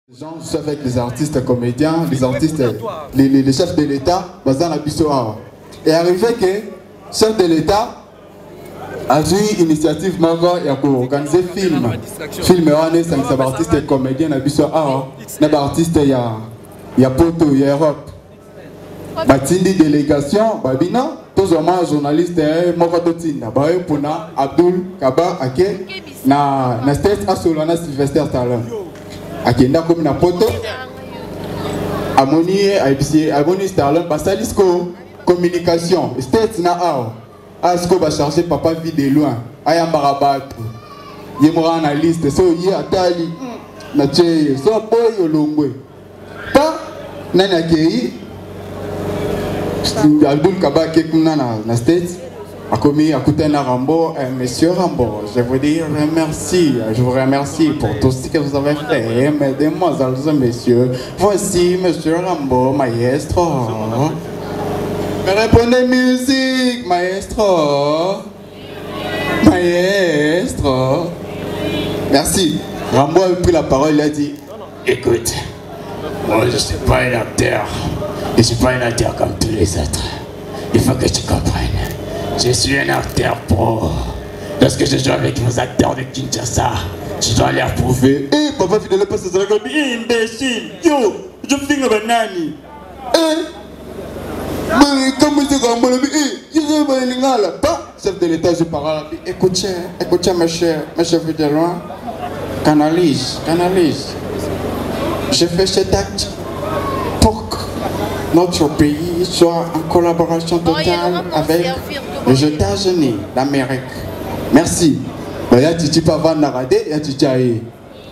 Les gens sont avec les artistes comédiens, les artistes, les chefs de l'État, basant la Bissoa. Et arrivé que le chef de l'État a eu une initiative et a organisé film. Film est un artiste comédien na Bissoa, un artiste il y a Poto, il y a Europe. Batindi délégation, Babina, tous les journalistes, Mokototina, Baye Puna, Abdul, Kaba, Ake, na State Asolana Sylvester Talon. Akenda comme na poto amoni aboni Starlon basalisco communication state na asko ba charger papa vie de loin ayambara bato yemora analyste so yi atali na che so boy olongwe pa nana kei Abdul Kabake kuna na state a commis à Koutena Rambo, monsieur Rambo, je vous dis merci, je vous remercie pour tout ce que vous avez fait, mesdemoiselles et messieurs. Voici monsieur Rambo, maestro. Me répondez musique, maestro. Maestro. Merci. Rambo a pris la parole, il a dit, écoute, moi je ne suis pas un acteur, je ne suis pas un acteur comme tous les autres. Il faut que tu comprennes. Je suis un acteur pro. Lorsque je joue avec nos acteurs de Kinshasa, je dois leur prouver. Eh, papa fidèle pas ça comme imbécile. Yo, je fais un banani. Mais comme c'est comme moi, je vais pas l'ingala. Pas chef de l'État, je parle. Écoutez, mes chers de loin. Canalise. Je fais cet acte pour que notre pays soit en collaboration totale avec les États-Unis d'Amérique. Merci. Il y a Titi Pavanarade, il y a Titi Aïe,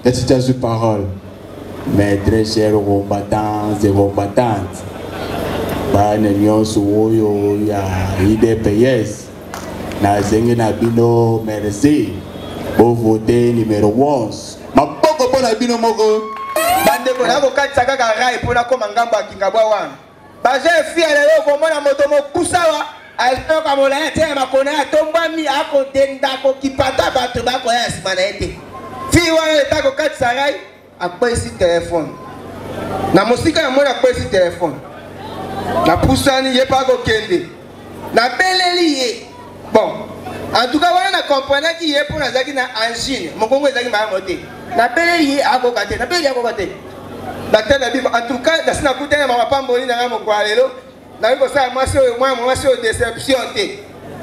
il y a Titi Aïe parole. Mais très chers combattants et combattantes, il y a IDPS, Nazengi Nabino, merci. Pour voter numéro 11. Ma poko pour Nabino Moko. Bande ko na ko katisa ka rai pour na ko mangamba kingabwa wana. Baje fia lelo ko mona moto mo kusawa. Alitoka mola yete makona tomba mi ako denda ko kipata bato bako ya simana yete. Fi wana etako kati sarai akwesi téléphone. Na musika ya mona akwesi téléphone. Na pusani ye pa ko kende. Na beleli ye. Bon, en tout cas wana na comprendre ki ye pour na zaki na angine. Mokongo zaki ma moté. Na beleli ye ako kate, na beleli ako kate. Docteur na bibo en tout cas na sina kutena mama pamboli na ngamo kwa lelo. Na yuko saa mwasi o deception te.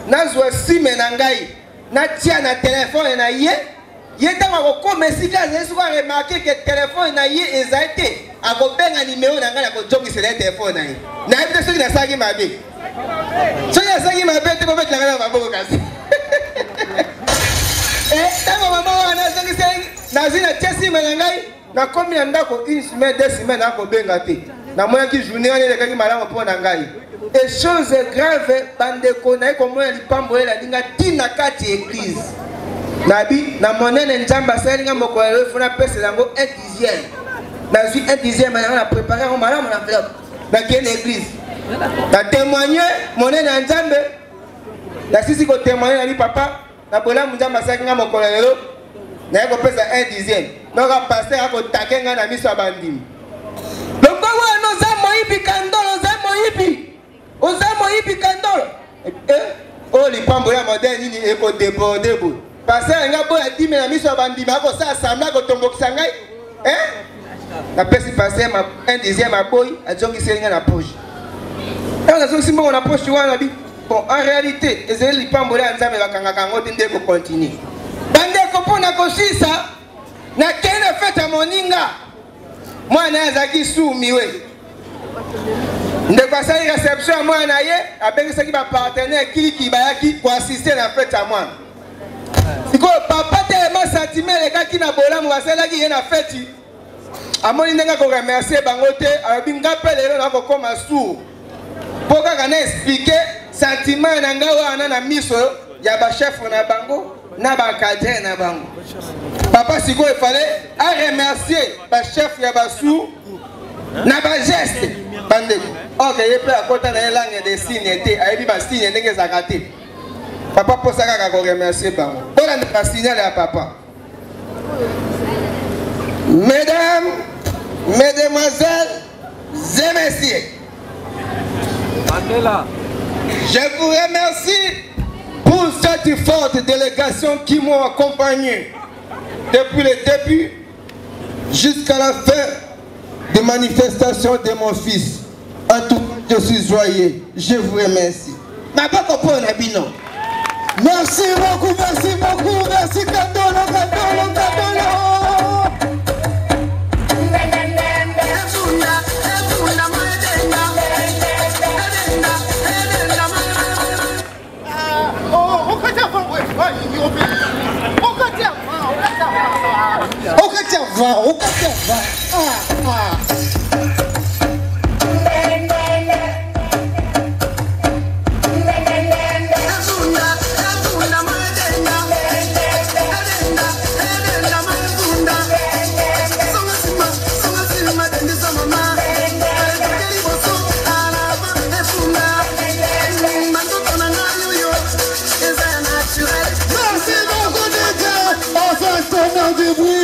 Na zwa sime na ngai. Na tia na telefone na ye. Ye tama ko komesika zesu kwa remarquer que telefone na ye ezaite. Ako benga numéro na ngai ko jongi sele telefone na ye. Na yebite soki na saki mabe. Soki na saki mabe te ko beti na ngai na maboko kasi. Tama mama wana zongi sele na zina tia sime na ngai. Na komi na ndako une semaine, 2 semaines ako benga te. Na moya ki journée wana ile kaki malamu po na ngai. Et chose grave bandeko na ko moya lipambo ela dinga tina kati église. Nabi na monene njamba salinga moko elo funa pesa lango 1/10. Na zui 1/10 na préparer au malamu na enveloppe. Na ki église. Na témoigner monene njambe. Na sisi ko témoigner na papa na bola njamba salinga moko elo. Na ko pesa 1/10. Donc passer à ko takenga na miso abandim. Donc nous avons ipi kandolo, kandolo. Oh les pamboya moderne ni eko débordé bo. Passer nga bo a 10 na miso abandima ko sa assemblée ko tombokisa ngai. La pesi passer ma 1/10 ma boy a jongi selinga na poche. Et on a jongi simbo na poche wana bi. Bon en réalité, ezeli pamboya nzambe bakanga kango tinde ko continuer. Bande ko pona ko sisa na kene fete moninga. Mwana azaki sumiwe. Ndeko asali réception à mwana ye, abengisa ki ba partenaire ki bayaki ko assister na fête à mwana. Siko papa tellement sentiment le kaki na bolamu basalaki ye na fête. Amoni ndenga ko remercier bango te, abi ngapele lelo na ko koma sourd. Poka kana expliquer sentiment na ngawa na miso ya ba chef na bango na ba cadre na bango. Papa Siko il fallait remercier le chef ya basu na ba geste bande. OK, il peut à côté na langue de signes té, ayebi ba signe ndenge zakate. Papa posaka ka ko remercier bango. Bona na signaler à papa. Mesdames Mesdemoiselles et messieurs, je vous remercie pour cette forte délégation qui m'ont accompagné depuis le début jusqu'à la fin des manifestations de mon fils. En tout cas, je suis joyeux. Je vous remercie. Merci beaucoup, merci beaucoup, merci Katolo, Katolo, Katolo.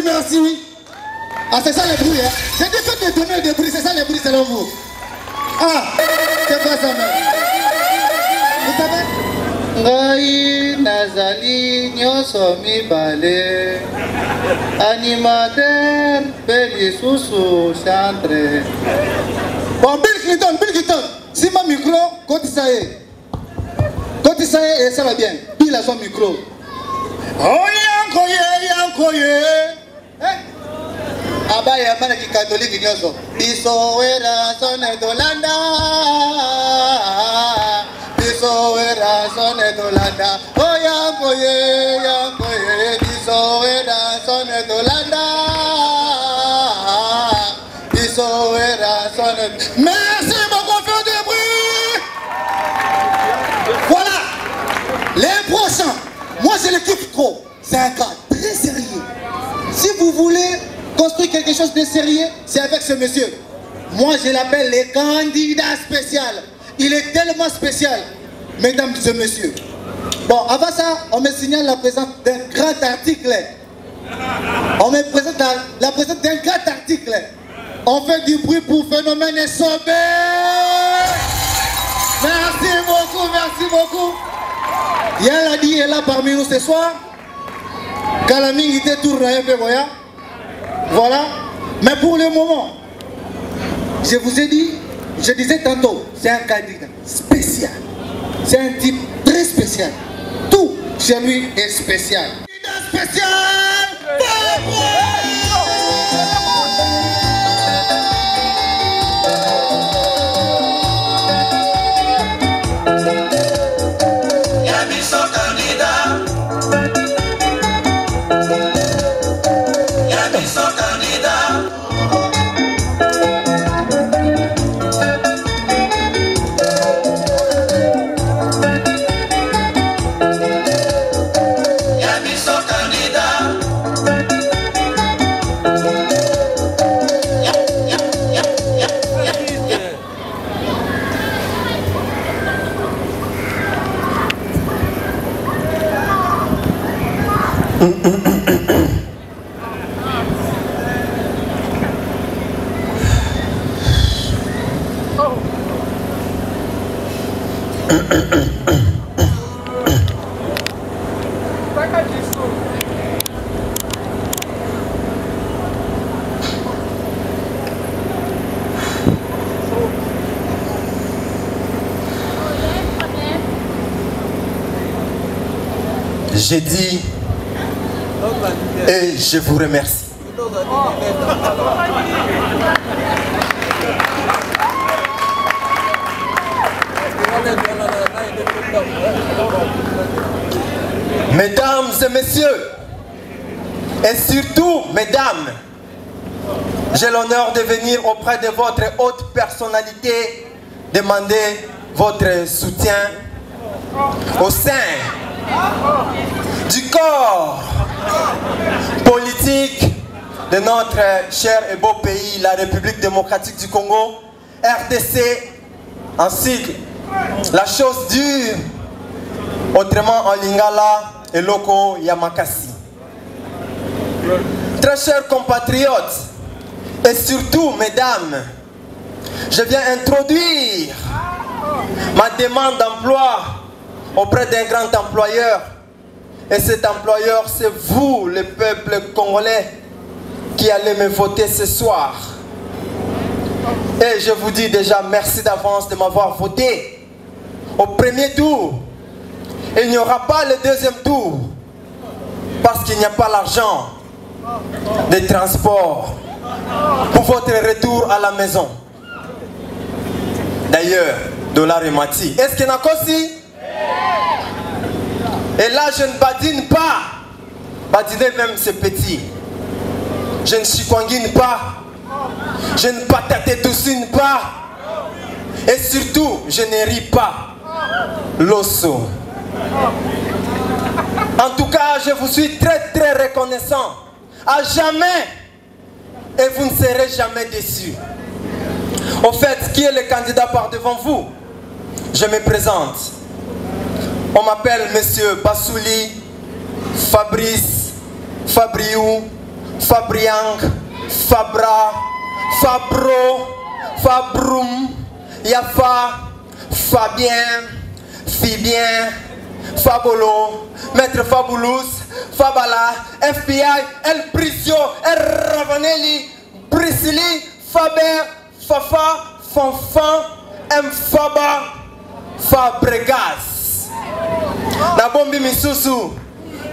Merci. Ah, c'est ça le bruit, hein? J'ai dit que de donner des bruits, c'est ça le bruit selon vous. Ah, c'est pas ça, même. Vous savez? Ngai Nazali Nyosomi Bale Animateur Belisusu Chantre. Bon, Bill Clinton, si ma micro, quand ça est, ça va bien. Bill a son micro. Oh, yankoye. Abaya mana ki catholique nyoso. Biso era sone dolanda. Biso era sone dolanda. Oh yankoye. Biso era sone dolanda. Biso era sone. Merci beaucoup pour du bruit. Voilà. Les prochains. Moi je les kiffe trop. C'est un cas très sérieux. Si vous voulez construire quelque chose de sérieux, c'est avec ce monsieur. Moi, je l'appelle le candidat spécial. Il est tellement spécial, mesdames et messieurs. Bon, avant ça, on me signale la présence d'un grand article. On me présente la présence d'un grand article. On fait du bruit pour Phénomène et Sobé. Merci beaucoup. Yaladi est là parmi nous ce soir. Kalaming était tout rayé, voilà. Mais pour le moment, je vous ai dit, je disais tantôt, c'est un candidat spécial. C'est un type très spécial. Tout chez lui est spécial. Candidat spécial. J'ai dit et je vous remercie. Mesdames et messieurs, et surtout mesdames, j'ai l'honneur de venir auprès de votre haute personnalité demander votre soutien au sein du corps politique de notre cher et beau pays, la République démocratique du Congo, RDC, en sigle. La chose dure, autrement en lingala et loko Yamakasi. Très chers compatriotes, Et surtout, mesdames, je viens introduire ma demande d'emploi auprès d'un grand employeur. Et cet employeur, c'est vous, le peuple congolais, qui allez me voter ce soir. Et je vous dis déjà merci d'avance de m'avoir voté au premier tour. Il n'y aura pas le deuxième tour parce qu'il n'y a pas l'argent de transport pour votre retour à la maison. D'ailleurs, dollar et mati. Est-ce qu'il y en a aussi? Et là, je ne badine pas. Badiner même, c'est petit. Je ne chikwangine pas. Je ne patate-doucine pas. Et surtout, je ne ris pas. L'osso. En tout cas, je vous suis très très reconnaissant. À jamais. Et vous ne serez jamais déçus. Au fait, qui est le candidat par devant vous? Je me présente. On m'appelle Monsieur Bassouli, Fabrice, Fabriou, Fabriang, Fabra, Fabro, Fabroum, Yafa, Fabien, Fibien, Fabolo, Maître Fabulous, Fabala, FBI, El Prisio, El Ravanelli, Priscilli, Faber, Fafa, Fanfan, Mfaba, Fabregas. Na bombi misusu,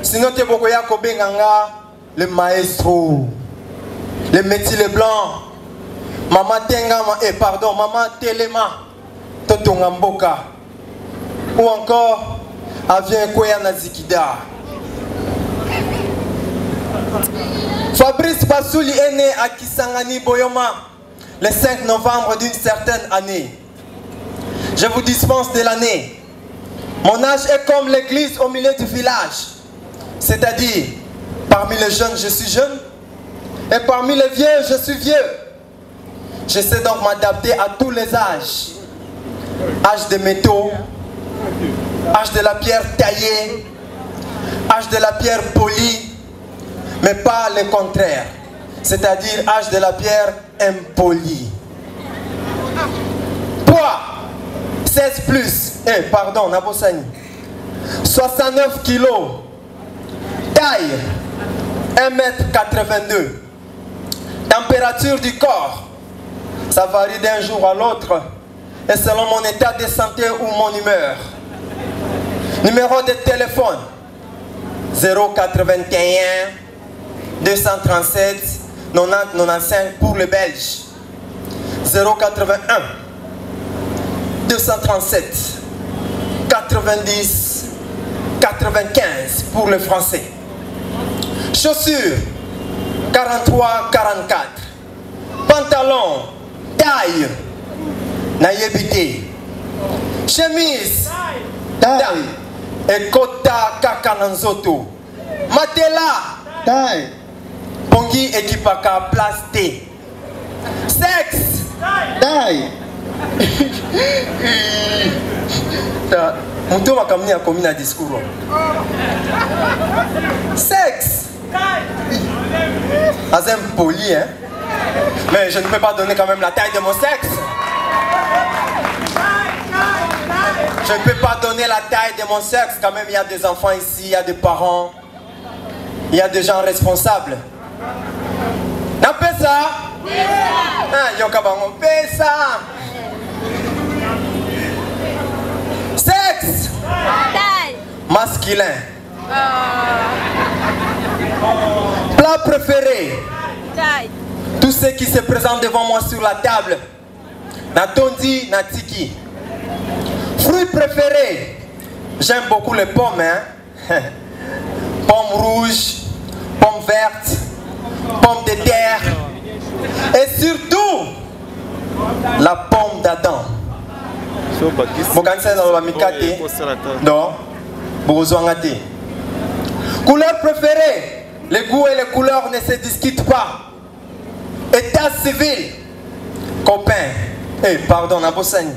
sinon te bokoya kobenganga, le maestro, le métier blanc, Maman Tengama, pardon, Maman Telema, Totonga Mboka, ou encore Avien Koya Nazikida. Fabrice Bassouli est né à Kisangani Boyoma le 5 novembre d'une certaine année. Je vous dispense de l'année. Mon âge est comme l'église au milieu du village. C'est-à-dire, parmi les jeunes, je suis jeune. Et parmi les vieux, je suis vieux. Je sais donc m'adapter à tous les âges. Âge de métaux, âge de la pierre taillée, âge de la pierre polie, mais pas le contraire. C'est-à-dire âge de la pierre impolie. Poids, 16 plus, pardon, Nabosani. 69 kilos. Taille, 1,82 m. Température du corps, ça varie d'un jour à l'autre et selon mon état de santé ou mon humeur. Numéro de téléphone, 081 237 90 95 pour les Belges. 081 237 90 95 pour les Français. Chaussures 43 44. Pantalon taille Nayebite. Chemise taille Ekota Kakananzoto. Matela taille Pongi Ekipaka Plasté. Sexe taille Moutou Makamni a commis un discours. Sexe Azem poli, hein. Mais je ne peux pas donner quand même la taille de mon sexe. Je ne peux pas donner la taille de mon sexe. Quand même, il y a des enfants ici, il y a des parents, il y a des gens responsables. N'a pas ça? Yokabango, ça. Sexe masculin. Plat préféré. Tout ce qui se présente devant moi sur la table. Natondi, natiki. Fruits préférés. J'aime beaucoup les pommes, hein. Pommes rouges, pommes vertes, pommes de terre. Et surtout, la pomme d'Adam. Couleur préférée. Les goûts et les couleurs ne se discutent pas. État civil. Copain. Pardon, Nabosani.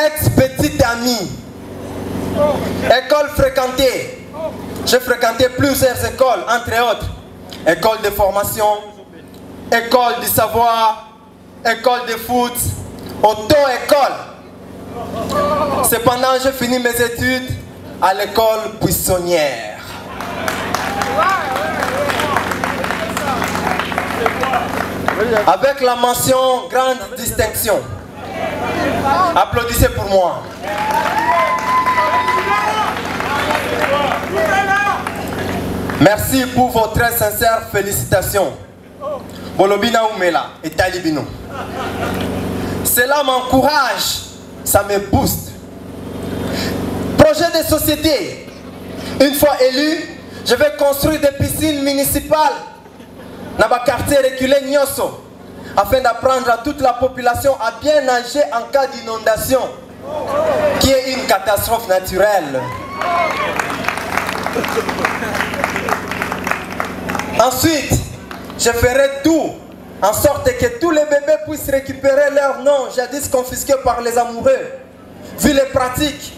Ex-petite amie. École fréquentée. J'ai fréquenté plusieurs écoles, entre autres. École de formation, école du savoir, école de foot, auto-école. Cependant, j'ai fini mes études à l'école buissonnière. Avec la mention grande distinction. Applaudissez pour moi. Merci pour vos très sincères félicitations. Bolobina Oumela et Talibino. Cela m'encourage, ça me booste. Projet de société. Une fois élu, je vais construire des piscines municipales dans le quartier reculé Nyoso afin d'apprendre à toute la population à bien nager en cas d'inondation, qui est une catastrophe naturelle. Ensuite, je ferai tout en sorte que tous les bébés puissent récupérer leur nom jadis confisqués par les amoureux. Vu les pratiques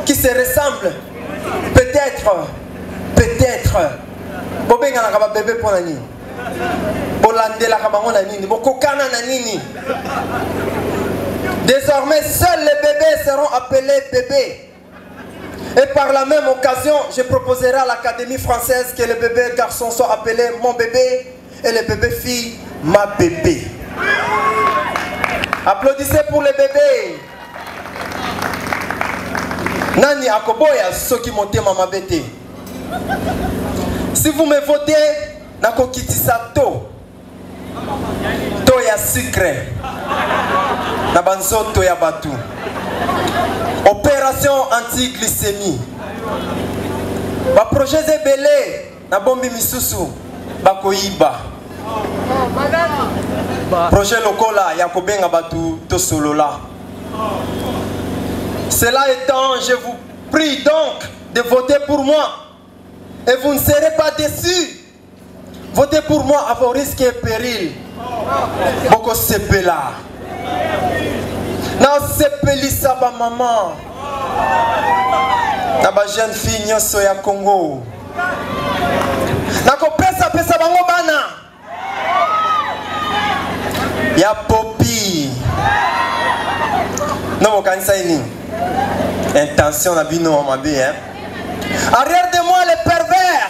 qui se ressemblent, peut-être, bébé pour la nuit. Désormais, seuls les bébés seront appelés bébés. Et par la même occasion, je proposerai à l'Académie française que les bébés garçons soient appelés mon bébé et les bébés filles ma bébé. Applaudissez pour les bébés. Nani akoboya soki motema mabete. Si vous me votez, nako kitisa to ya sucre na banzoto ya batu. Opération anti-glycémie. Ba projet zebele na bombi misusu bakoyiba. Projet lokola ya kobenga batu to solola. Cela étant, je vous prie donc de voter pour moi. Et vous ne serez pas déçus. Votez pour moi à vos risques et périls. Boko sepela. Na sepelisa ba maman. Na ba jeune fille nyoso ya Congo. Na ko pesa bango bana. Ya popi. Non mo kanisa ini. Intention na bino ma bé hein. Arrière de moi les pervers.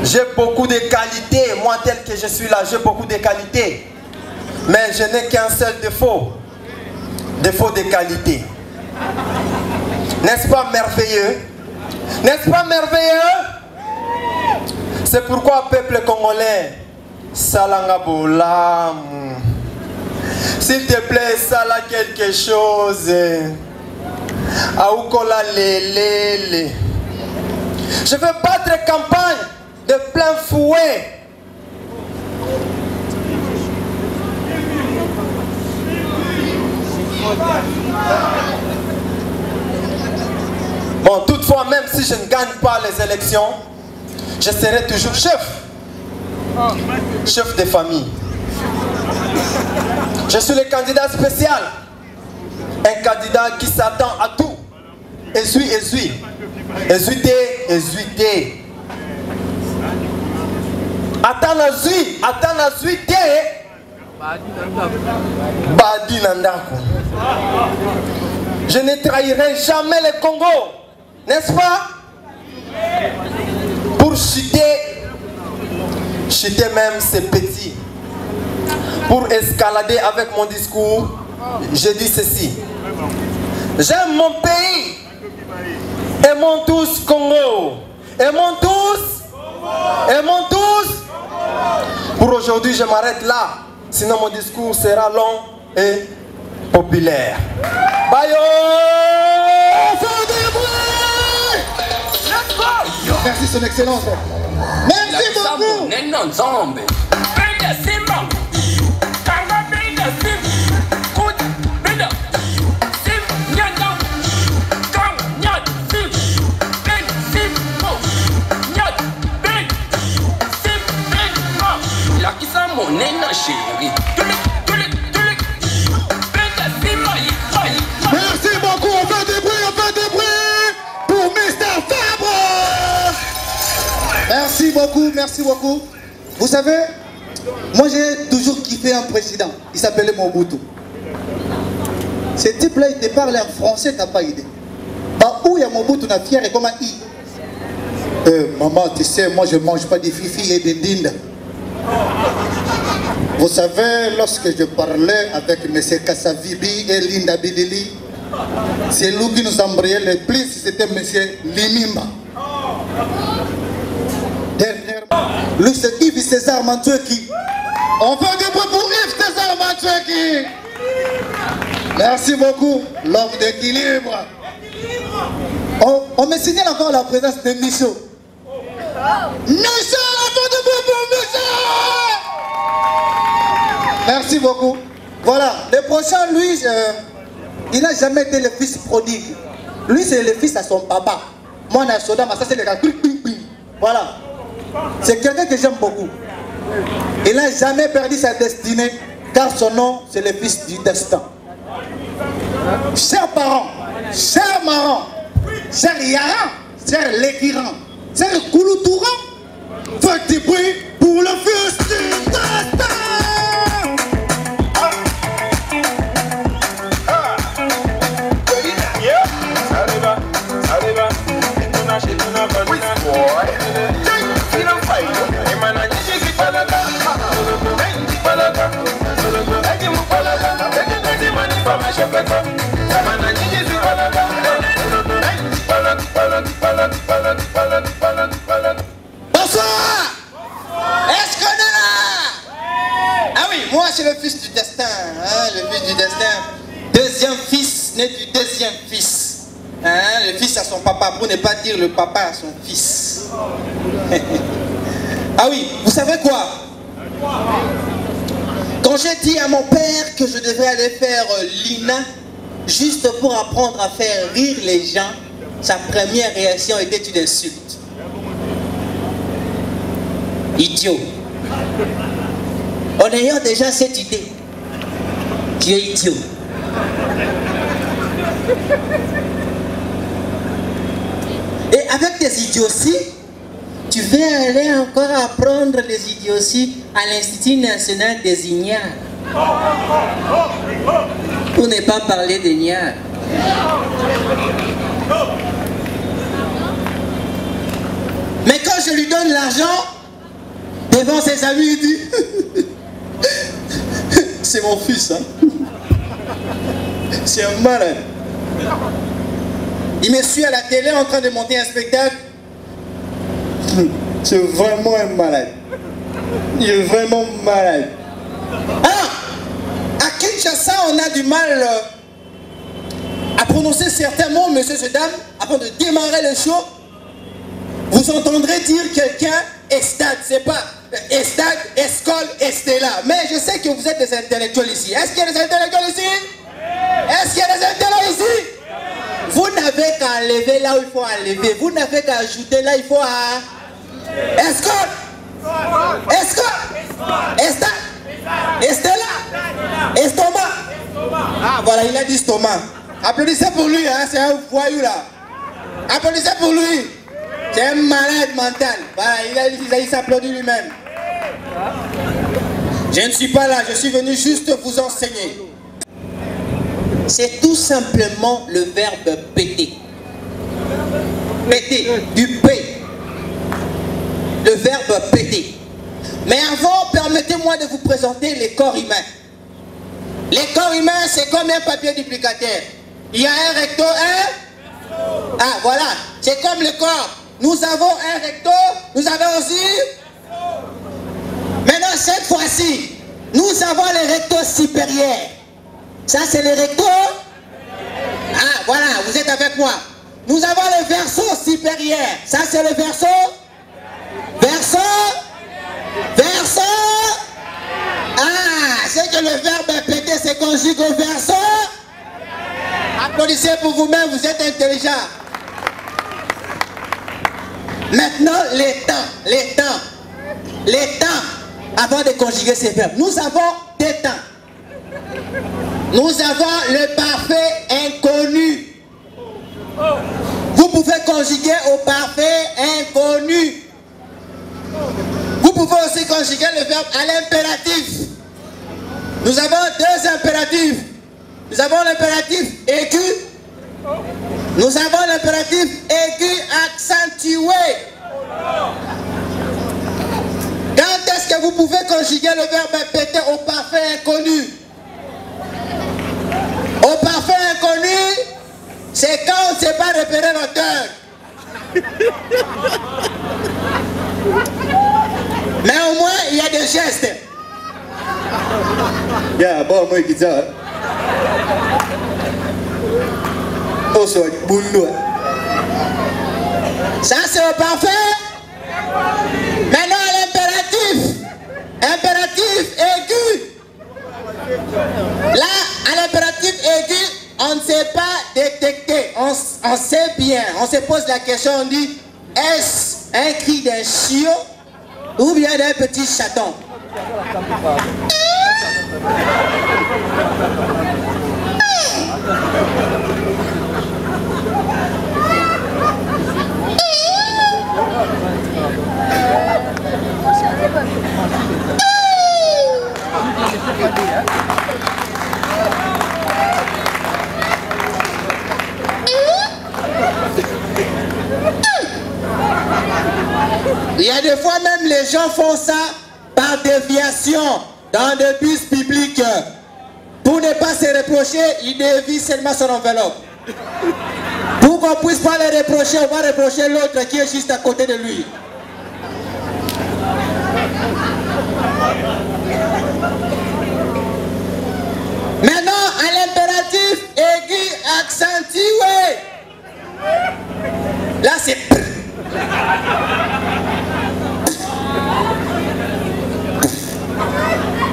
J'ai beaucoup de qualités, moi tel que je suis là, j'ai beaucoup de qualités. Mais je n'ai qu'un seul défaut. Défaut de qualité. N'est-ce pas merveilleux? N'est-ce pas merveilleux? C'est pourquoi, peuple congolais, Salanga Bolam, s'il te plaît, Sala quelque chose. Aoukola lelele. Je veux battre campagne de plein fouet. Bon, toutefois, même si je ne gagne pas les élections, je serai toujours chef. Chef de famille. Je suis le candidat spécial. Un candidat qui s'attend à tout. Essuie. Essuie. Attends la suite. Badi Nandako. Je ne trahirai jamais le Congo. N'est-ce pas? Pour chuter même c'est petit. Pour escalader avec mon discours, je dis ceci. J'aime mon pays. Aimons tous Congo. Aimons tous. Pour aujourd'hui, je m'arrête là. Sinon, mon discours sera long et populaire. Bayo! Merci, son excellence. Merci beaucoup. Merci beaucoup, on fait des bruits pour Mr. Fabre. beaucoup, merci beaucoup. Vous savez, moi j'ai toujours kiffé un président. Il s'appelait Mobutu. Ce type-là, il te parle en français, t'as pas idée. Bah, où il y a Mobutu, on a fier et comme un i. Maman, tu sais, moi je mange pas des fifi et des dindes. Vous savez, lorsque je parlais avec M. Kassavibi et Linda Bilili, c'est lui qui nous embrayait le plus, c'était M. Limimba. Dernièrement, lui c'est Yves César Mantoueki. On fait du bruit pour Yves César Mantoueki. Merci beaucoup, l'homme d'équilibre. On me signale encore la présence de Michaud. Michaud, on fait du bruit pour Michaud. Merci beaucoup. Voilà, le prochain, lui, il n'a jamais été le fils prodigue. Lui, c'est le fils à son papa. Moi, on a soda, mais ça, c'est le gars. Voilà. C'est quelqu'un que j'aime beaucoup. Il n'a jamais perdu sa destinée, car son nom, c'est le fils du destin. Chers parents, chers marrants, chers Yaran, chers Lékiran, chers Kouloutouran, faites du bruit pour le fils du destin. Bonsoir. Est-ce qu'on est là? Ah oui, moi c'est le fils du destin, hein, le fils du destin. Deuxième fils né du deuxième fils. Hein, le fils à son papa, pour ne pas dire le papa à son fils. Ah oui, vous savez quoi? Quand j'ai dit à mon père que je devrais aller faire l'INA, juste pour apprendre à faire rire les gens, sa première réaction était une insulte. Idiot. En ayant déjà cette idée, tu es idiot. Et avec tes idioties, tu vas aller encore apprendre les idioties à l'Institut national des ignares. Pour ne pas parler des ignares. Mais quand je lui donne l'argent, devant ses amis, il dit c'est mon fils, hein. C'est un malade. Il me suit à la télé en train de monter un spectacle. C'est vraiment un malade. Il est vraiment malade. Alors, à Kinshasa, on a du mal à prononcer certains mots, monsieur, ces dames, avant de démarrer le show. Vous entendrez dire quelqu'un Estade, c'est pas Estade, Escole, Estella. Mais je sais que vous êtes des intellectuels ici. Est-ce qu'il y a des intellectuels ici? Est-ce qu'il y a des intellectuels ici? Vous n'avez qu'à enlever là où il faut enlever. Vous n'avez qu'à ajouter là où il faut à... Escole, Escole, Estade, Estella, Estomac. Ah voilà, il a dit estomac. Applaudissez pour lui, hein, c'est un voyou là. Applaudissez pour lui. C'est un malade mental. Voilà, il s'applaudit lui-même. Je ne suis pas là, je suis venu juste vous enseigner. C'est tout simplement le verbe péter. Péter, du P. Le verbe péter. Mais avant, permettez-moi de vous présenter les corps humains. Les corps humains, c'est comme un papier duplicateur. Il y a un recto, un... Ah, voilà. C'est comme le corps. Nous avons un recto, nous avons aussi... Maintenant, cette fois-ci, nous avons les rectos supérieurs. Ça, c'est le recto. Ah, voilà, vous êtes avec moi. Nous avons le verso supérieur. Ça, c'est le verso. Verso. Verso. Ah, c'est que le verbe péter se conjugue au verso. Applaudissez pour vous-même, vous êtes intelligents. Maintenant, les temps, avant de conjuguer ces verbes. Nous avons des temps. Nous avons le parfait inconnu. Vous pouvez conjuguer au parfait inconnu. conjuguer le verbe à l'impératif. Nous avons deux impératifs. Nous avons l'impératif aigu. Nous avons l'impératif aigu accentué. Quand est-ce que vous pouvez conjuguer le verbe péter au parfait inconnu? Au parfait inconnu, c'est quand on ne sait pas repérer l'auteur. Mais au moins, il y a des gestes. Yeah, bon, moi, qui ça. Oh, ça, ça, c'est au parfait. Maintenant, l'impératif. Impératif aigu. Là, à l'impératif aigu, on ne sait pas détecter. On sait bien. On se pose la question, on dit, est-ce un cri d'un chiot ou bien d'un petit chaton? Il y a des fois même les gens font ça par déviation dans des bus publics. Pour ne pas se reprocher, ils dévient seulement son enveloppe. Pour qu'on puisse pas le reprocher, on va reprocher l'autre qui est juste à côté de lui. Maintenant, à l'impératif aigu accentué. Là, c'est...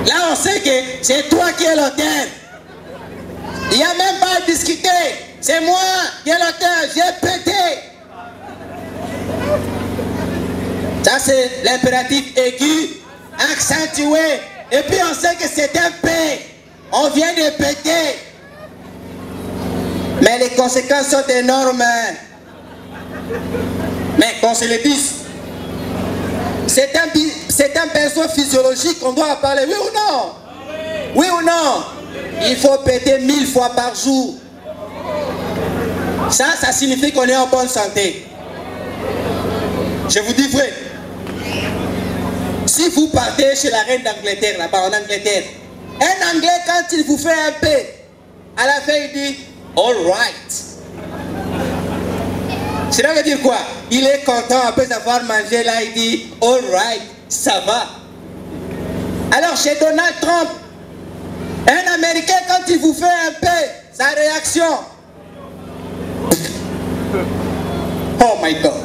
Là, on sait que c'est toi qui es l'auteur. Il n'y a même pas à discuter. C'est moi qui est l'auteur. J'ai pété. Ça, c'est l'impératif aigu, accentué. Et puis, on sait que c'est un P. On vient de péter. Mais les conséquences sont énormes. Mais qu'on se le dise. C'est un besoin physiologique qu'on doit en parler, oui ou non? Oui ou non? Il faut péter 1000 fois par jour. Ça signifie qu'on est en bonne santé. Je vous dis vrai. Si vous partez chez la reine d'Angleterre, là-bas en Angleterre, un Anglais, quand il vous fait un P, à la fin il dit « all right ». Cela veut dire quoi? Il est content après avoir mangé là, il dit « all right ». Ça va. Alors chez Donald Trump, un Américain quand il vous fait un P, sa réaction. Oh my God.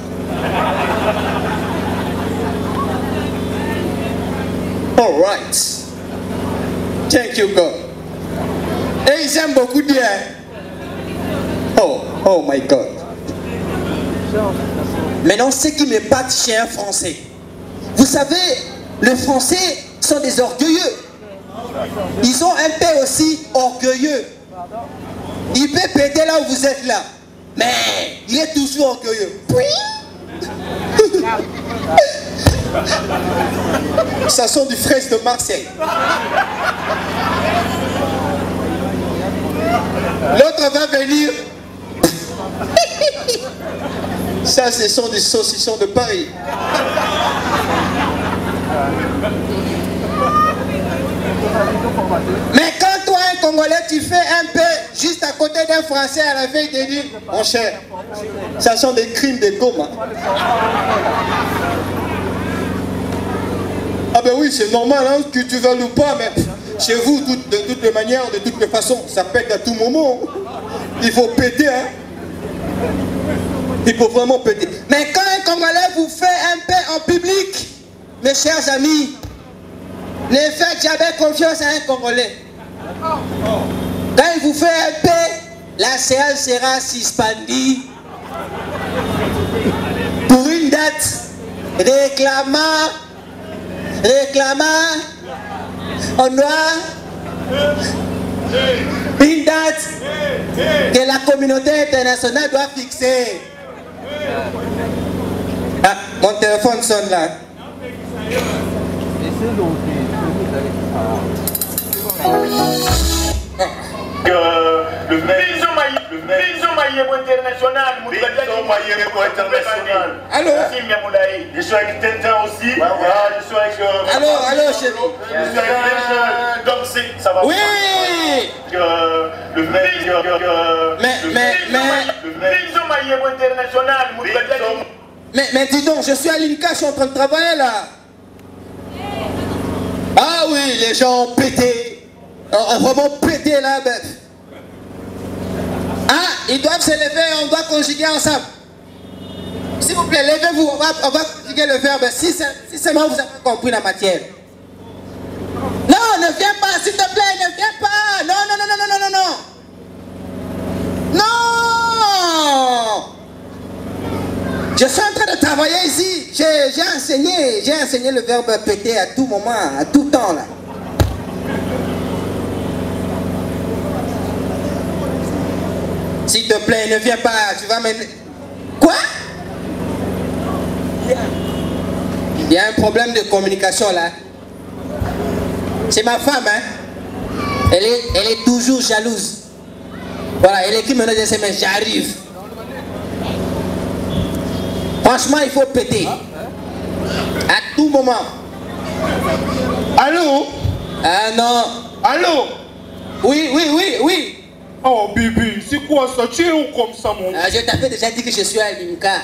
All right. Thank you God. Et ils aiment beaucoup dire. Oh my God. Maintenant, ce qui m'épate chez un Français. Vous savez, les Français sont des orgueilleux. Ils ont un père aussi orgueilleux. Il peut péter là où vous êtes là. Mais il est toujours orgueilleux. Oui. Ça sent du fraise de Marseille. L'autre va venir. Ça, ce sont des saucissons de Paris. Mais quand toi, un Congolais, tu fais un peu juste à côté d'un Français à la veille de dire, mon cher, ça sont des crimes de Goma. Ah ben oui, c'est normal, hein, que tu veuilles ou pas, mais chez vous, de toutes les manières, de toutes les façons, ça pète à tout moment. Il faut péter, hein. Il faut vraiment péter. Mais quand un Congolais vous fait un peu en public, mes chers amis, ne faites jamais confiance à un Congolais. Quand il vous fait un peu, la séance sera suspendue pour une date réclamant, on doit une date que la communauté internationale doit fixer. Ah, mon téléphone sonne là. Le international. Allô? Je suis avec Tintin aussi. Je suis avec. Allô, chérie. Je suis avec donc ça va. Oui. Mais dis donc, je suis à l'INCA, je suis en train de travailler là. Ah oui, les gens ont pété. Ont vraiment pété là. Ben. Ah, ils doivent se lever, on doit conjuguer ensemble. S'il vous plaît, levez-vous, on va conjuguer le verbe si seulement vous avez compris la matière. Non, ne viens pas, s'il te plaît, ne viens pas. Non, non, non, non, non, non, non. Non. Je suis en train de travailler ici. J'ai enseigné le verbe péter à tout moment, à tout temps là. S'il te plaît, ne viens pas, tu vas me... Quoi? Il y a un problème de communication là. C'est ma femme, hein? Elle est toujours jalouse. Voilà, elle écrit maintenant des SMS, j'arrive. Franchement, il faut péter. À tout moment. Allô? Ah non. Allô? Oui. Oh bébé, c'est quoi ça? Tu es où comme ça mon Je t'avais déjà dit que je suis à l'INCA.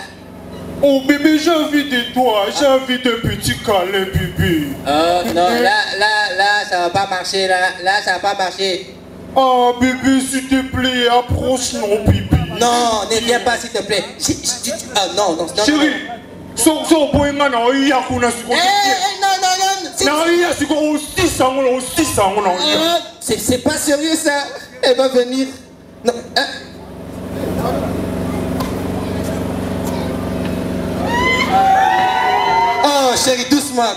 Oh bébé, j'ai envie de toi, j'ai envie d'un petit câlin bébé. Oh non, là, ça va pas marcher, là, ça va pas marcher. Oh bébé, s'il te plaît, approche mon bébé. Non, ne viens pas s'il te plaît. Non. Chérie, so boy nga na oya kuna siko. Non. Na oya siko aussi sango. C'est pas sérieux ça. Elle va venir. Non. Oh chérie, doucement.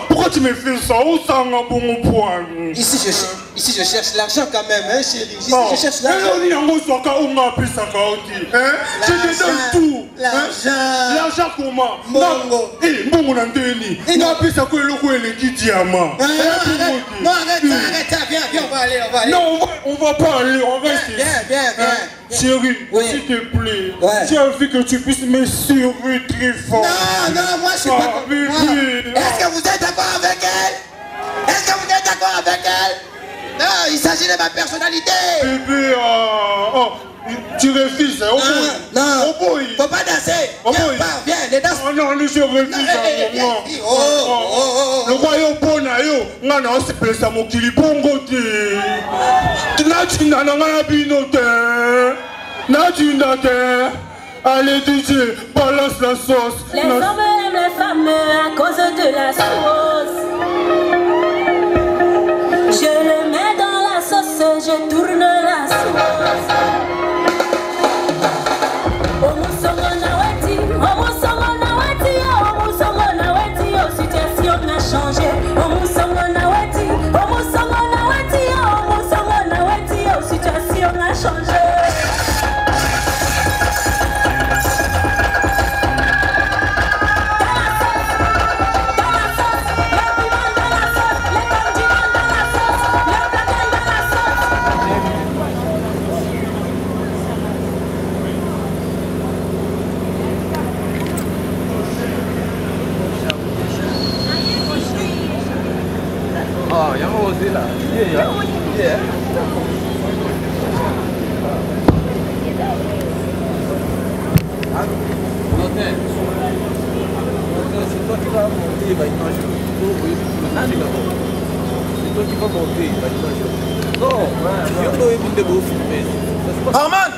Pourquoi tu me fais ça? Où ça nga bon point? Ici je cherche l'argent quand même, hein chérie. Ici je cherche l'argent. Je te donne tout. L'argent comment? Bongo. Bongo Nandeni. Non, arrête, viens, on va aller. Non, on va pas aller, on va essayer. Viens. Chérie, s'il te plaît, j'ai envie que tu puisses me serrer très fort. Non, moi je suis pas... Bébé. Est-ce que vous êtes d'accord avec elle? Non, il s'agit de ma personnalité. Bébé, tu refuses, hein? Non, faut pas danser. Viens, les danses. Oh non, je refuse. Le royaume Bonayo, on a aussi appelé ça mon kilibongo. Allez DJ, balance la sauce. Les hommes aiment les femmes à cause de la sauce. Je le mets dans la sauce, je tourne la sauce. Situation a changé. Situation a changé. C'est toi qui vas monter, il va imaginer. C'est toi qui vas monter, il va imaginer. Non, je dois écouter vos films. Arman!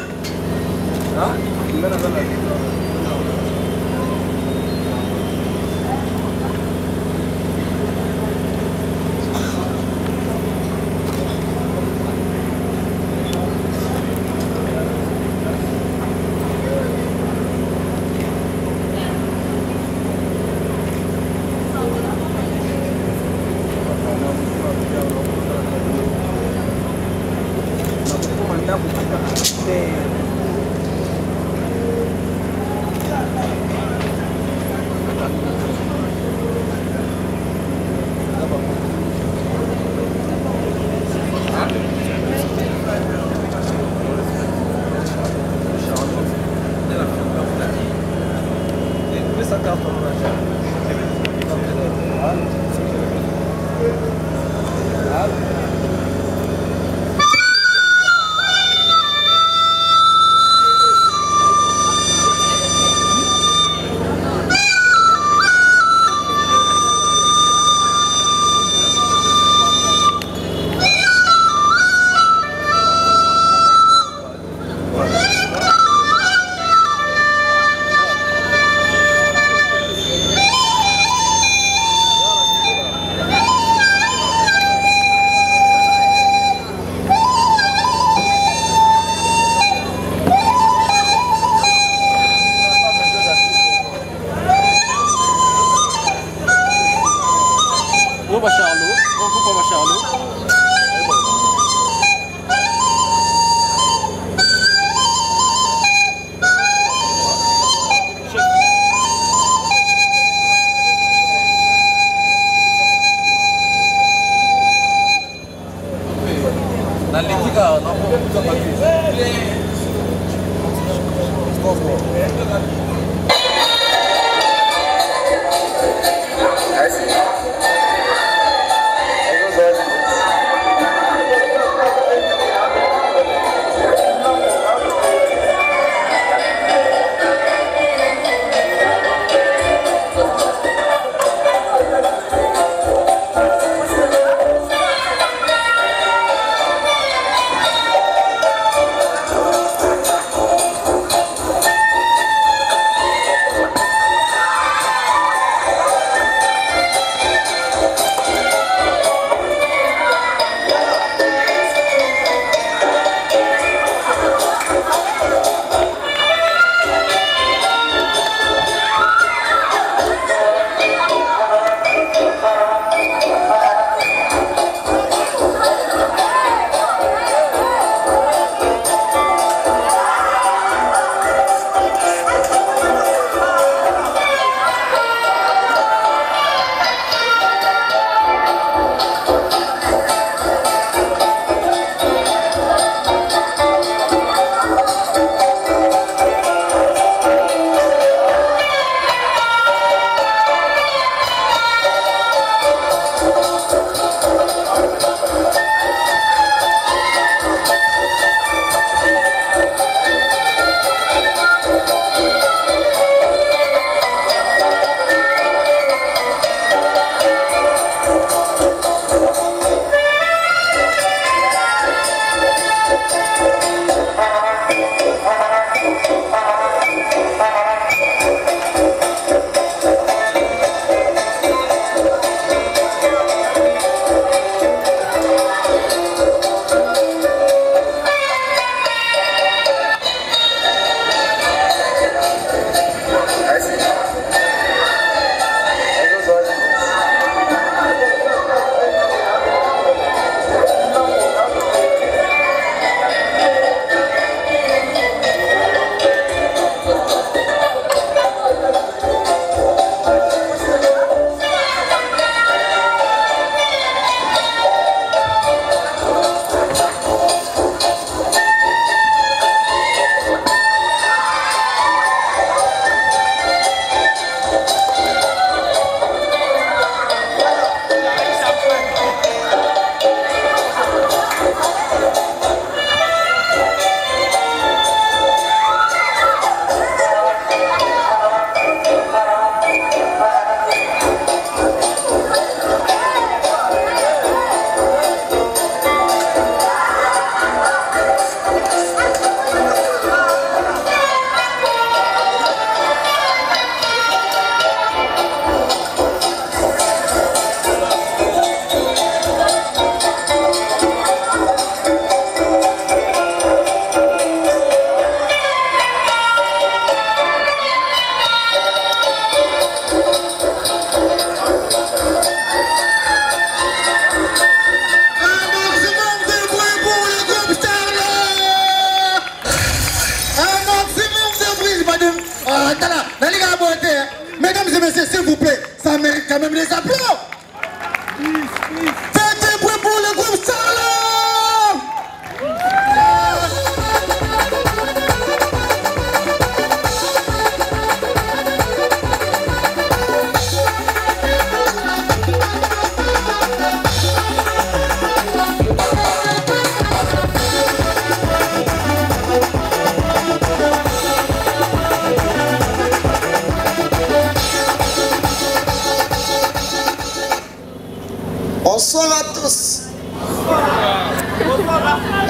Mesdames et messieurs, s'il vous plaît, ça mérite quand même les applaudissements. Faites un bruit pour le groupe Salom. Bonsoir à tous.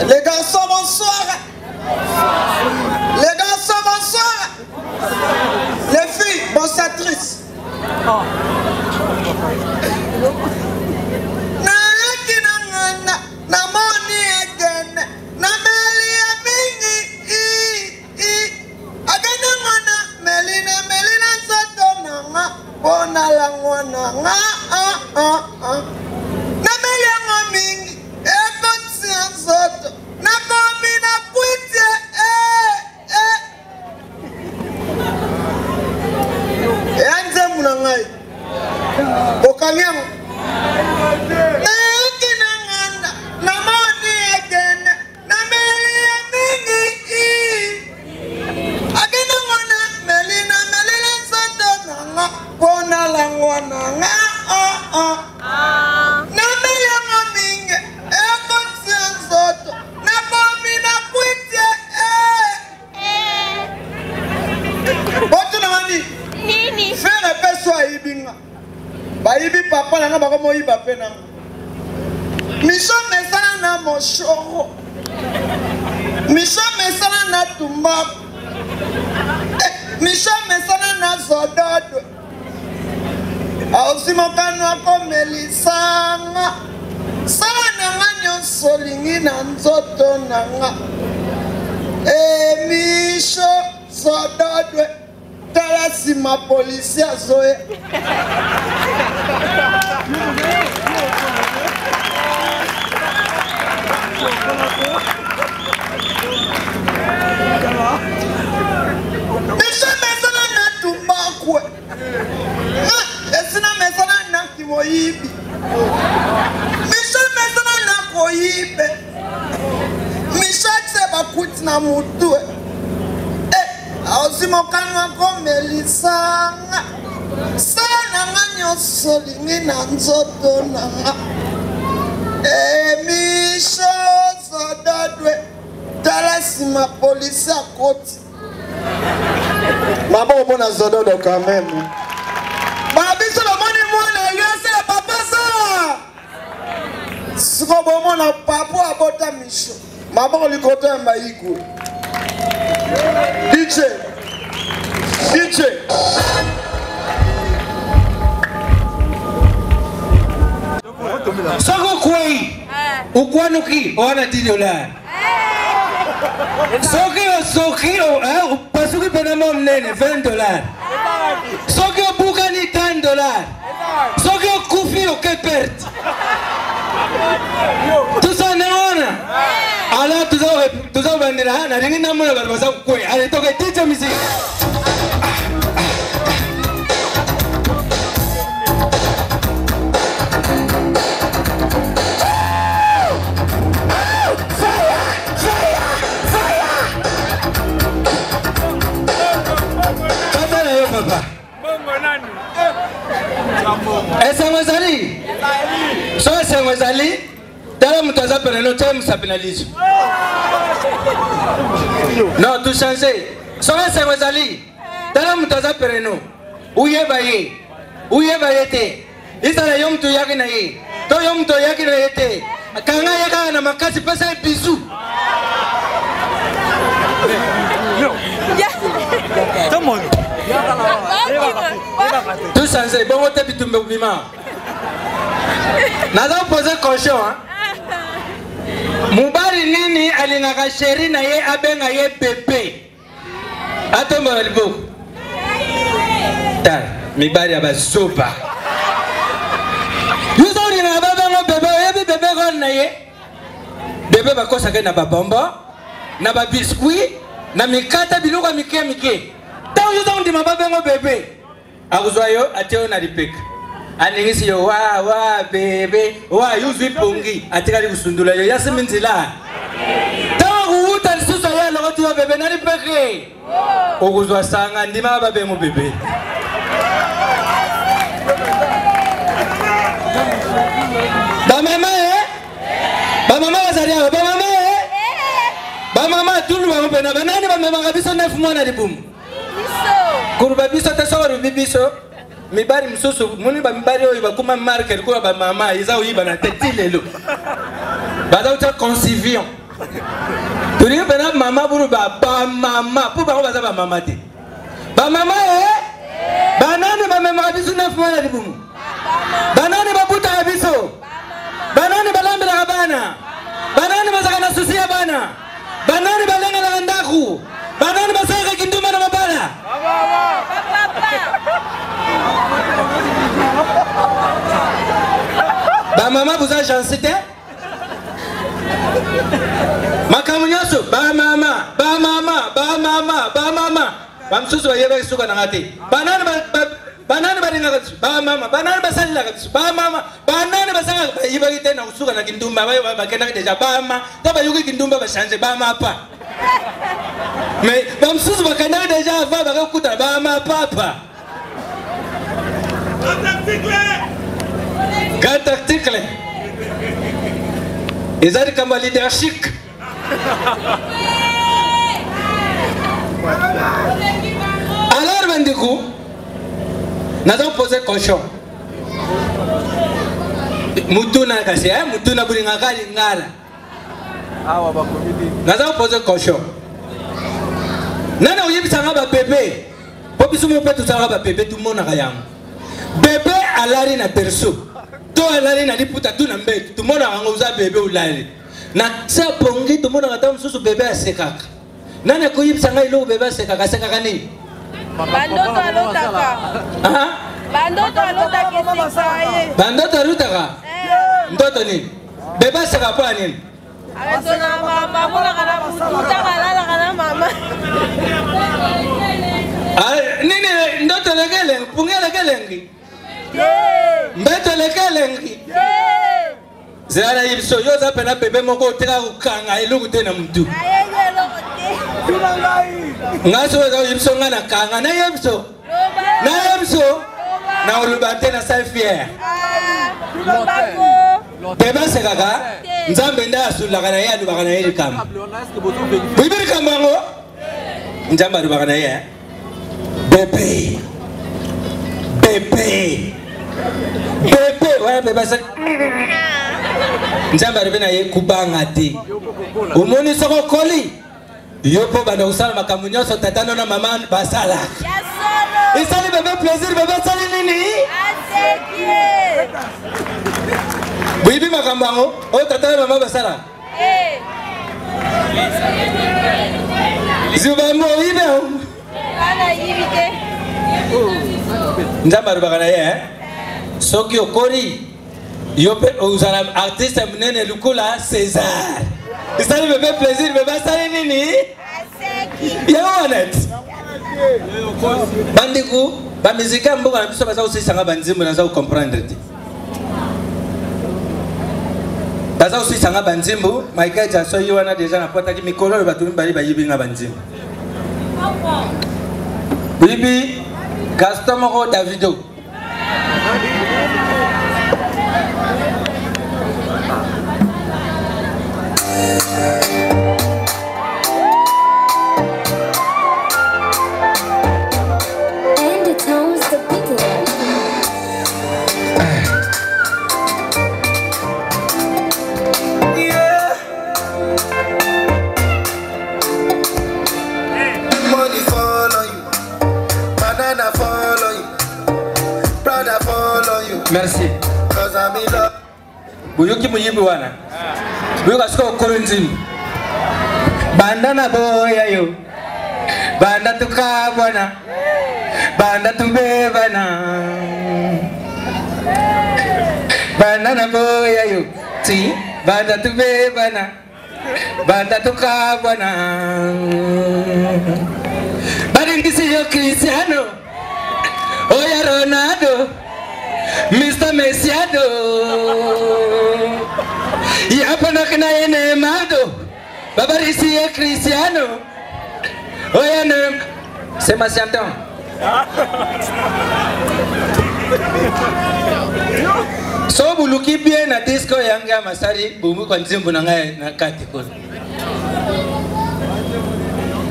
Les garçons, bonsoir. Les garçons, bonsoir. Les filles, bonsatrices. pena. Miso mesana na moshoro. Miso mesana na tumba. Miso mesana na sododo. Ausimokano ako melisanga. Sana nga nyonso lingi na nzoto nanga. Miso sododo. Tala si ma polisi azoe. Misha mesana na tumbakwe. Esina mesana na kimoyibi. Misha mesana na koyibe. Misha tseba kuti na mutue. Ausimokano ako melisanga. Sana nga nyonso lingi na nzoto nanga. Misho sododwe. Tala si ma polisi akoti. Mabo mona zododo quand même. Babiso lo moni mwana yose papa sa. Siko bo mona papo abota misho. Mabo likota mbayiku. DJ. Soko kwei. Ukwanuki ona $10. Soki pasuki penamo mnene $20. Soki bukani $10. Soki kufi okepert. Tusa neona. Ala tuza bandera na ringi na mwana balbaza kwe. Ale toke DJ music. Esengwezali. So esengwezali. Tala mutaza peneno temu sa penalizo. Non, tout changer. So esengwezali. Tala mutaza peneno. Uyeba ye te. Isala yom tu yaki na ye. To yom tu yaki na ye te. Kanga yaka na makasi pesa bisu. Come on. Tout changer. Bon, on te bitumbe ubima. Naza poser caution. Mubari nini alingaka sheri na ye abenga ye bebe. Atomba walibo. Ta, mibari abasopa. Yuzo alingaka babenga bebe, yebi bebe kon na ye. Bebe bakosa ke na babomba, na babiskuit, na mikata biluka mike. Tao yuzo ndima babenga bebe. Akuzwayo ateo na ripeka. Aningisi yo wa bebe wa yuzi pongi atikali kusundula yo yasiminzila tawa kuuta lisusa ya lokoti wa bebe nari peke okuzwa sanga ndima babe mu bebe ba mama wazaria ba mama tulu wa mpena banani ba mama kabisa 9 mwana libumu kuruba biso tesoro bibiso mibari msusu muni ba mibari oyo bakuma marker ko ba mama iza oyiba na teti lelo baza uta concivion turi bena mama buru ba mama po ba baza ba mama te ba mama banani ba mama bisu na fumana libumu banani ba buta biso banani ba lambira bana banani ba zakana susia bana banani ba lenga la ndaku banani ba saka kinduma na mabala ba mama vous a chancité makamunyoso ba mama ba msusu yebe suka na ngati banani balinga katsu ba mama banani basalila katsu ba mama banani basanga yibagi tena usuka na kindumba ba kena deja ba mama taba yuki kindumba ba change ba mapa mais ba msusu bakana deja va bakakuta ba mama papa Quatre articles. Ils ont comme leadership. Alors, Vendikou, nous avons posé caution. Mutuna kasi mutuna bulinga kali ngala. Awa ba komidi. Naza poser question. Nana oyebisa nga ba bébé. Popisu mo pe tusanga ba bébé tout monde akayam. Bébé alari na perso. To alari na liputa tu na mbeto. Tout monde angoza bébé ulali. Na sa pongi tout monde ngata mususu bébé asekaka. Nana koyebisa nga ilo bébé asekaka ni. Bandoto alotaka. Bandoto alotaka kisaye. Bandoto alotaka. Ndoto ni. Bébé asekapa nini? Alotona mama kuna kana mutaka lala kana mama. Nini ndoto legelengi, pungele legelengi. Mbeto legelengi. Zara yibso yo za pena bebe moko teka kukanga ilugu tena mtu. Ngaso za yibso ngana kanga na yibso. Na yibso na ulubate na safiya. Beba sekaka nzambe nda asulaka na ye alubaka na ye likamba. Bibiri kamba ngo nzambe alubaka na ye. Bébé, bébé, bébé, voilà bébé ça. Nzamba revena ye kubanga te. Umoni soko koli. Yopo bana usala makamunyo so tatano na mama basala. Yes sir. Isali bébé plaisir bébé sali nini? Aseki. Bibi makambango, o tatano mama basala. Zuba mo ibe. Nzamba rubakana ye soki okori yope uzala artiste mnene lukula César isali bebe plaisir bebe sali nini ya honnête bandiku ba muzika mboka biso baza usisanga banzimbo naza ku comprendre ti baza usisanga banzimbo Michael Jackson yo wana déjà na pota ki mikolo ba tumi bali ba yibinga banzimbo Bibi Gaston Davido. And it tones the beat. Yeah. Money follow you. Banana follow you. Brother follow you. Merci. Cause I'm in love. Buyuki muyibi wana. Buyuka siko koronzim. Banda na boya yo. Banda tuka bwana. Banda tubebana. Banda na boya yo. Si. Banda tubebana. Banda tuka bwana. Baringisi yo Cristiano. Oya Ronaldo. Mr. Messiado. Yapa na kina yene mado. Babarisi yo Cristiano. Oya nem. Sema sianton. So buluki bien na disco yanga masari bumu kwa nzimbu na ngaye na kati kuna.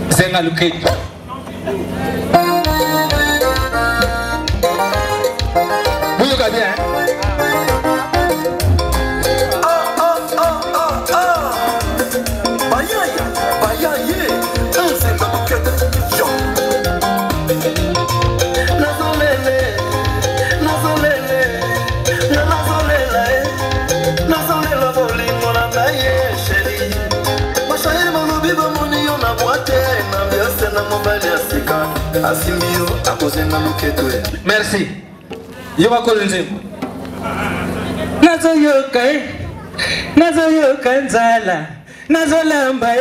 Zenga luketu. Buyuka bien. Bayaya, bayaye. Nzimba mukete. Yo. Nazolele. Nazolele. Nazolele. Nazolele bolingo na ngaye sheri. Mashairi malubi bamuni yo na boate. Na biase na mobali asika. Asimio akozenga luketwe. Merci. Yoba kolunzim. Nazoyoka nzala. Nazolamba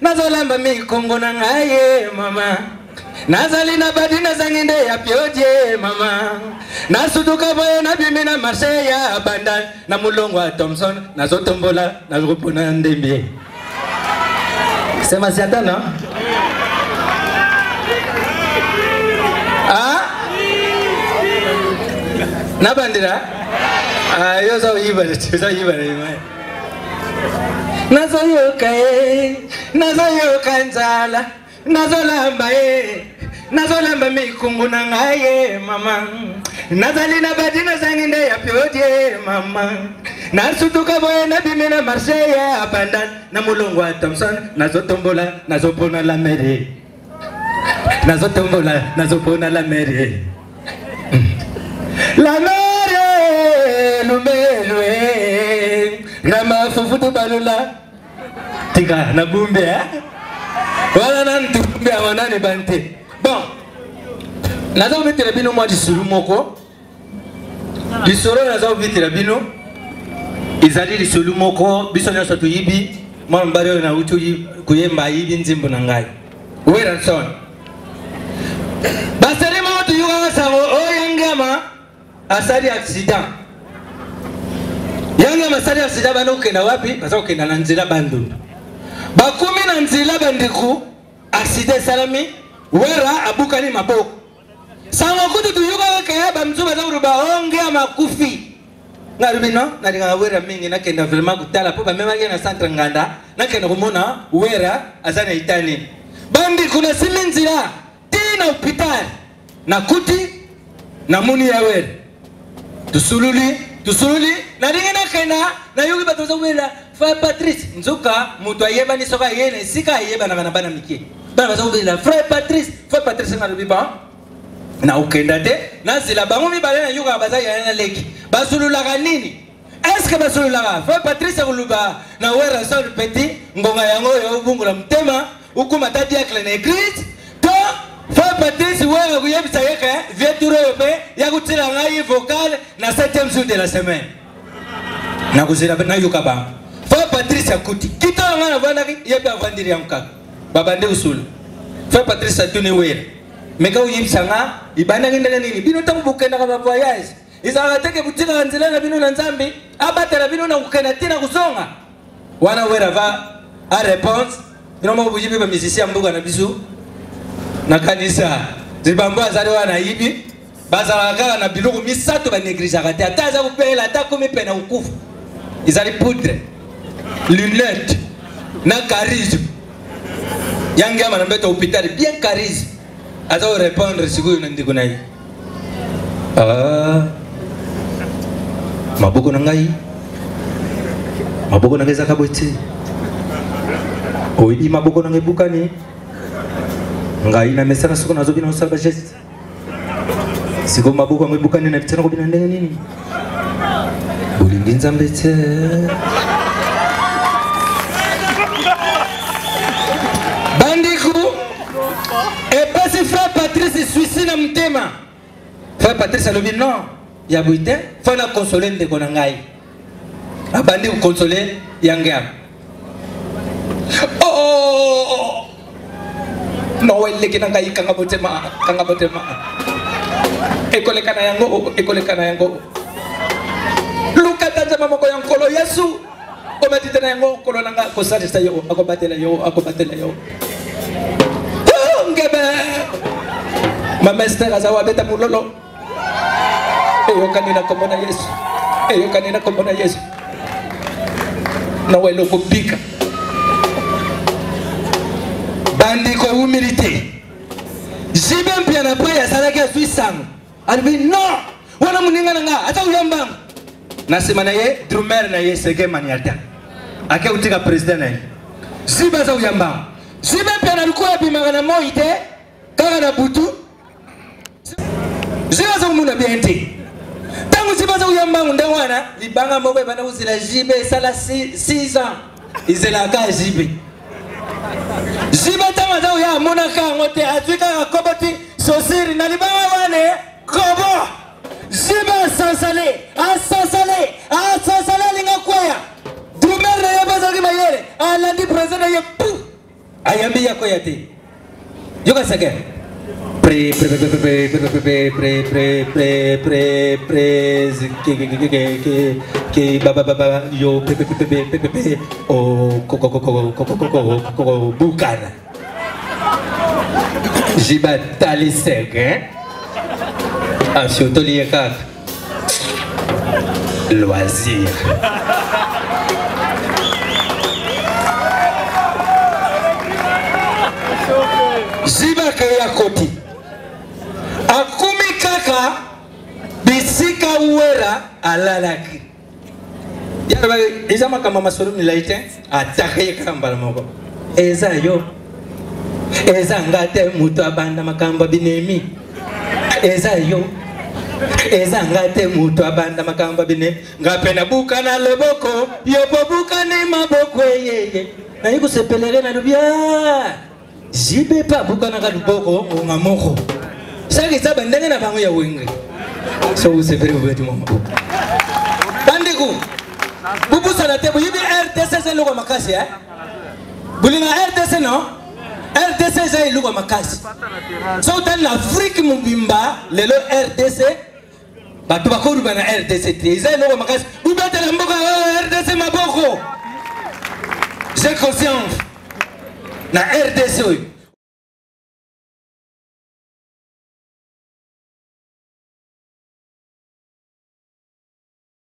Nazolamba mikongo na ngaye mama. Nazali na badina zanginde ya pioje mama. Nasutuka boye na bimi na marché ya bandan. Na mulongo wa Thompson. Nazotombola. Nazopona ndembe. Sema siata no? Ah? Nabandira? Ah, yo za uyibare, za uyibare. Nazoyoka nzala, nazolamba nazolamba mikungu na ngaye mama. nazali na badina zanginde ya piodie mama nasutuka boye na bimena marché ya abandan na mulongo wa Thompson nazotombola nazopona la mere nazotombola nazopona la mere la mere lumelwe na mafufutu balula tika na bumbe wala nantumbe awanane bante bon nazo bitira bino mwa disuru moko disoro nazo bitira bino izali disuru moko biso nyoso tuyibi mwa mbare na utu kuyemba yibi nzimbo na ngai wera son basere ma utu yuga sango o yangama asali accident yangama asali accident bana ukenda wapi basa ukenda na nzila bandu bakumi na nzila bandiku accident salami wera abukani maboko sango kutu tuyuka kaya bamzuba za uruba onge amakufi ngarubino nalinga wera mingi nakenda vilema kutala po bamema na centre nganda nakenda kumona wera azana itani bandi kuna siminzira tina hospital na kuti na muni ya wera tusululi nalinga nakenda na yugi batoza wera fa Patrice nzuka mutu ayeba ni soka yene sika ayeba na bana miki bana baza wera frère Patrice ngarubiba na ukenda te na zila bango mibale na yuka baza yana leki basululaka nini est-ce que basululaka fa Patrice kuluba na wera sol petit ngonga yango yo bungula mtema ukuma tati ya na église to fa Patrice wera kuyebisa yeke vieturo yope ya kutila ngai vocal na 7e jour de la semaine na kuzila na yuka ba fa Patrice akuti kito ngana vana yebe avandiri yanka babande usulu fa Patrice atuni wera meka uyimsanga ibanda ngendele nini bino tambukenda ka voyage izala teke butika nzela na bino na nzambi abatela bino na kukenda tina kusonga wana wera va a réponse bino mo bujibi ba musicien mbuga na bisu na kanisa zibambo azali wana ibi bazala kala na biloko misato ba négligera kate ataza kupela atakumi pena ukufu izali poudre lunette na charisme yangi ama na mbeto hôpital bien charisme azo répondre siku na ndiko nayi maboko na ngai maboko na ngeza kabwete oyi maboko na ngebukani ngai na mesana siku nazo bina usaba geste siku maboko ngebukani na bitana ko bina ndenge nini ulingi nzambete bandiku et pas si frère Patrice suicide mtema frère Patrice alobi non ya buite faut na consoler ndeko na ngai abandi ko consoler yangam oh no wele kina ngai kanga botema ekole kana yango luka tanza mamako yankolo Yesu o matitena yango kolo nanga ko salisa yo akobatela yo ngebe mama Esther azawa beta mulolo eyokanina komona Yesu na welo kupika bandi ko humilité jibe mpia na paya salaki suisango albi no wana muninga nanga ata uyamba nasema na ye drummer na ye sege maniata ake utika president na ye jibe za uyamba jibe mpia na likuwa bimanga na moite kaka na butu jibe za umuna biente tangu jibe za uyamba wana libanga moko bana uzila jibe sala 6 ans izela ka jibe jibe tama za uya mona ka ngote atwika koboti sosiri na libanga wane kobo jibe sansale linga kwaya drummer na yaba za kibayere alandi president ye pu ayambi yako yate yoka sake pre baba yo o bukana jibatali seke asiotoli kaka loisir ziba kaya koti akumi kaka awera alalaki yaraba izama kama masoro milaite atakaye kambala moko eza yo eza ngate mutu abanda makamba binemi eza yo eza ngate mutu abanda makamba binemi ngapena buka na loboko yo bobuka ni maboko yeye na yiko sepelele na lubia jibe pa buka na loboko ngamoko saki saba ndenge na bango ya wenge so vous savez vous êtes mon bandiku bubu sana tebo yibi RTC c'est lugo makasi bulinga RTC non RTC c'est lugo makasi so dans l'Afrique mubimba lelo RTC batu bakuru bana RTC c'est lugo makasi ubeta la mboka RTC maboko j'ai conscience na RTC